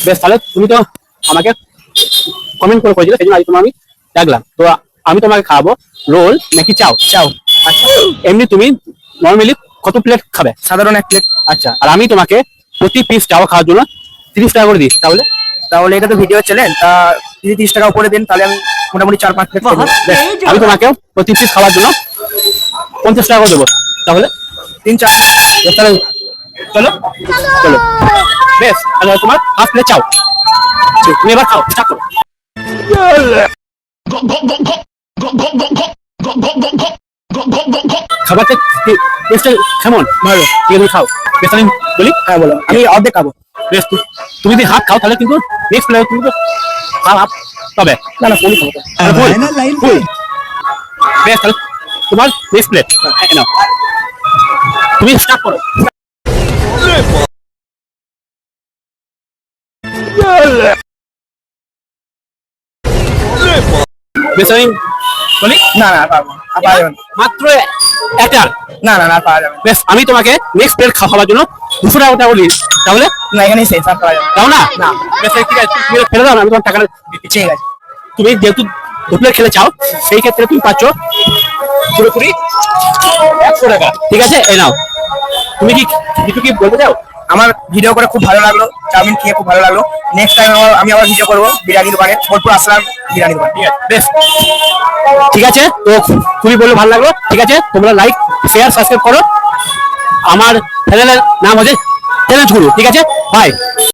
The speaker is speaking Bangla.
বেশ, তাহলে তুমি তো আমাকে কমেন্ট করে করেছিলে, সেই জন্য আজ তোমার আমি ডাকলাম। তো আমি তোমাকে খাওয়াবো রোল নাকি চাও? চাও। আচ্ছা, এমনি তুমি নর্মালি কত প্লেট খাবে? সাধারণ 1 প্লেট। আচ্ছা, আর আমি তোমাকে প্রতি পিস চাও খাওয়ার জন্য 30 টাকা করে দিই, তাহলে? তাহলে এটা তো ভিডিও চ্যানেল, তা যদি 30 টাকা উপরে দেন তাহলে আমি মোটামুটি 4-5 প্লেট খাবো। বেশ, আমি তোমাকে প্রতি পিস খাওয়ার জন্য 50 টাকা করে দেবো, তাহলে? 3-4 বেশ, তাহলে চলো চলো। বেশ, তাহলে তোমার হাফ প্লেট চাও, তুমি এবার খাও, স্টার্ট করো। খাবারটা টেস্টটা কেমন? ভালো। ঠিক আছে, তুমি খাও। বেশ, আমি বলি। হ্যাঁ বলো, আমি অর্ধেক খাবো। বেশ, তুমি যদি হাফ খাও তাহলে কিন্তু নেক্সট প্লেয়ার তুমি তো হাফ হাফ তবে। না না, ফুলই খাবো তো। ফুল। বেশ, তাহলে তোমার নেক্সট প্লেট নাও, তুমি স্টার্ট করো। বেশ, আমি বলি। না না, আর পারবো না, আর পারা যাবে না। মাত্র একটা। না না না, আর পারা যাবে না। বেশ, আমি তোমাকে নেক্সট প্লেট খাওয়ার জন্য 200 টাকা বলি, তাহলে? না, এখানেই শেষ, আর পারা যাবে না। তাও না? না। বেশ, ঠিক আছে, তুমি ফেলে দাও না, আমি তোমার টাকাটা দিচ্ছি। ঠিক আছে। তুমি যেহেতু 2 প্লেট খেলে চাও, সেই ক্ষেত্রে তুমি পাচ্ছ পুরোপুরি 100 টাকা। ঠিক আছে, এই নাও। তুমি কি কিছু কি বলতে চাও? আমার ভিডিও করে খুব ভালো লাগলো, চাউমিন খেয়ে খুব ভালো লাগলো। নেক্সট টাইম আমি আবার ভিডিও করবো বিরিয়ানি দোকানে, বোলপুর আসলাম বিরিয়ানি দোকান। ঠিক আছে, বেশ, ঠিক আছে। তো খুবই বলে ভালো লাগলো। ঠিক আছে, তোমরা লাইক শেয়ার সাবস্ক্রাইব করো। আমার চ্যানেলের নাম হচ্ছে চ্যালেঞ্জ গুরু। ঠিক আছে, বাই।